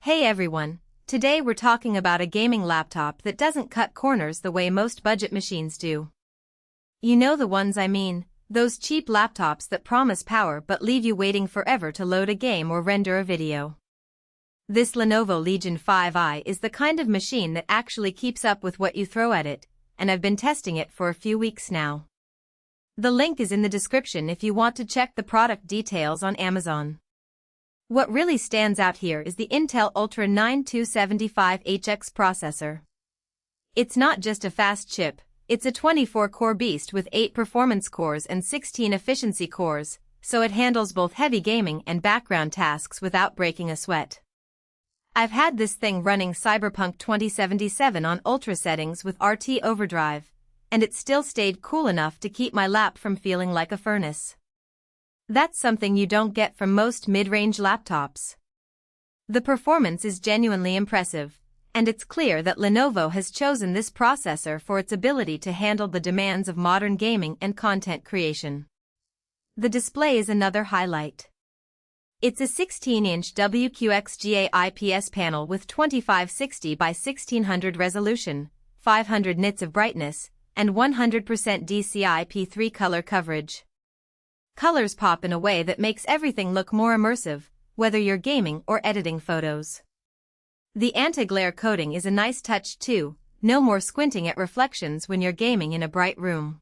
Hey everyone, today we're talking about a gaming laptop that doesn't cut corners the way most budget machines do. You know the ones I mean, those cheap laptops that promise power but leave you waiting forever to load a game or render a video. This Lenovo Legion 5i is the kind of machine that actually keeps up with what you throw at it, and I've been testing it for a few weeks now. The link is in the description if you want to check the product details on Amazon. What really stands out here is the Intel Ultra 9275HX processor. It's not just a fast chip, it's a 24-core beast with 8 performance cores and 16 efficiency cores, so it handles both heavy gaming and background tasks without breaking a sweat. I've had this thing running Cyberpunk 2077 on ultra settings with RT overdrive, and it still stayed cool enough to keep my lap from feeling like a furnace. That's something you don't get from most mid-range laptops. The performance is genuinely impressive, and it's clear that Lenovo has chosen this processor for its ability to handle the demands of modern gaming and content creation. The display is another highlight. It's a 16-inch WQXGA IPS panel with 2560 by 1600 resolution, 500 nits of brightness, and 100% DCI-P3 color coverage. Colors pop in a way that makes everything look more immersive, whether you're gaming or editing photos. The anti-glare coating is a nice touch too, no more squinting at reflections when you're gaming in a bright room.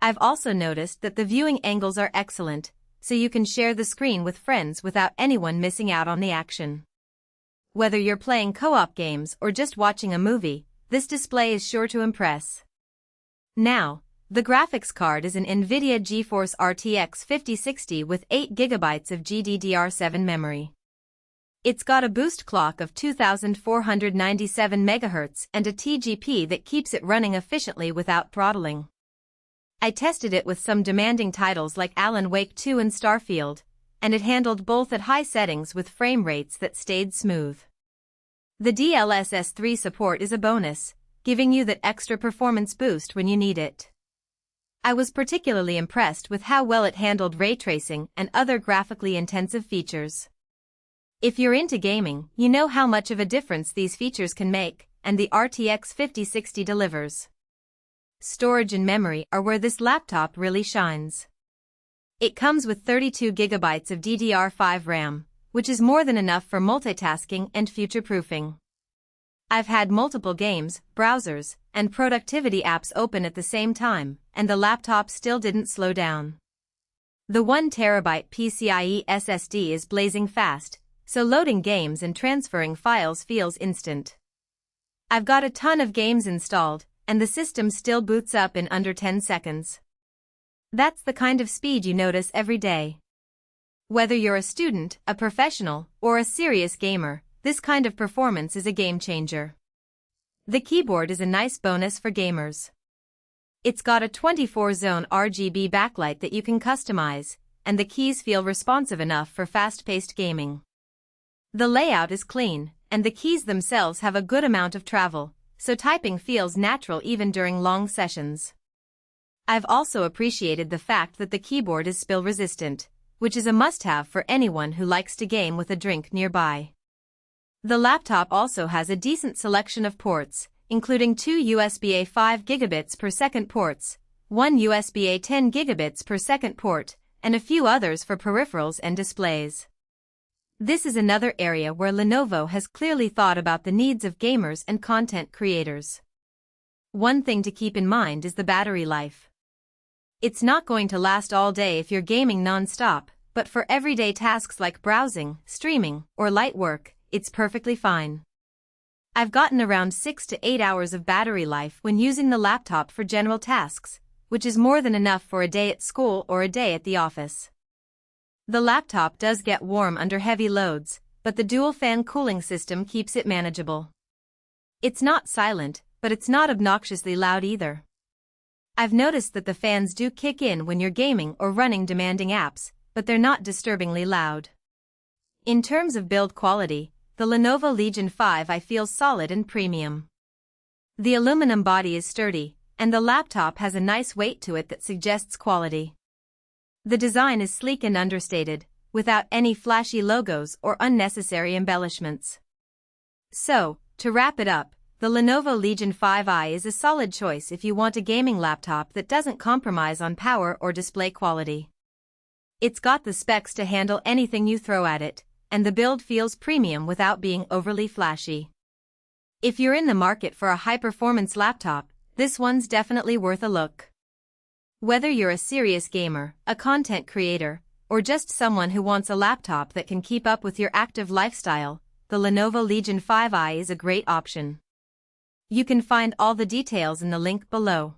I've also noticed that the viewing angles are excellent, so you can share the screen with friends without anyone missing out on the action. Whether you're playing co-op games or just watching a movie, this display is sure to impress. Now, the graphics card is an Nvidia G-Force RTX 5060 with 8 GB of GDDR5 memory. It's got a boost clock of 2497 MHz and a TGP that keeps it running efficiently without throttling. I tested it with some demanding titles like Alan Wake 2 and Starfield, and it handled both at high settings with frame rates that stayed smooth. The DLSS 3 support is a bonus, giving you that extra performance boost when you need it. I was particularly impressed with how well it handled ray tracing and other graphically intensive features. If you're into gaming, you know how much of a difference these features can make, and the RTX 5060 delivers. Storage and memory are where this laptop really shines. It comes with 32 GB of DDR5 RAM, which is more than enough for multitasking and future-proofing. I've had multiple games, browsers, and productivity apps open at the same time, and the laptop still didn't slow down. The 1 TB PCIe SSD is blazing fast, so loading games and transferring files feels instant. I've got a ton of games installed, and the system still boots up in under 10 seconds. That's the kind of speed you notice every day. Whether you're a student, a professional, or a serious gamer, this kind of performance is a game changer. The keyboard is a nice bonus for gamers. It's got a 24-zone RGB backlight that you can customize, and the keys feel responsive enough for fast-paced gaming. The layout is clean, and the keys themselves have a good amount of travel, so typing feels natural even during long sessions. I've also appreciated the fact that the keyboard is spill-resistant, which is a must-have for anyone who likes to game with a drink nearby. The laptop also has a decent selection of ports, including 2 USB-A 5 gigabits per second ports, 1 USB-A 10 gigabits per second port, and a few others for peripherals and displays. This is another area where Lenovo has clearly thought about the needs of gamers and content creators. One thing to keep in mind is the battery life. It's not going to last all day if you're gaming non-stop, but for everyday tasks like browsing, streaming, or light work, it's perfectly fine. I've gotten around 6 to 8 hours of battery life when using the laptop for general tasks, which is more than enough for a day at school or a day at the office. The laptop does get warm under heavy loads, but the dual-fan cooling system keeps it manageable. It's not silent, but it's not obnoxiously loud either. I've noticed that the fans do kick in when you're gaming or running demanding apps, but they're not disturbingly loud. In terms of build quality, the Lenovo Legion 5i feels solid and premium. The aluminum body is sturdy, and the laptop has a nice weight to it that suggests quality. The design is sleek and understated, without any flashy logos or unnecessary embellishments. So, to wrap it up, the Lenovo Legion 5i is a solid choice if you want a gaming laptop that doesn't compromise on power or display quality. It's got the specs to handle anything you throw at it, and the build feels premium without being overly flashy. If you're in the market for a high-performance laptop, this one's definitely worth a look. Whether you're a serious gamer, a content creator, or just someone who wants a laptop that can keep up with your active lifestyle, the Lenovo Legion 5i is a great option. You can find all the details in the link below.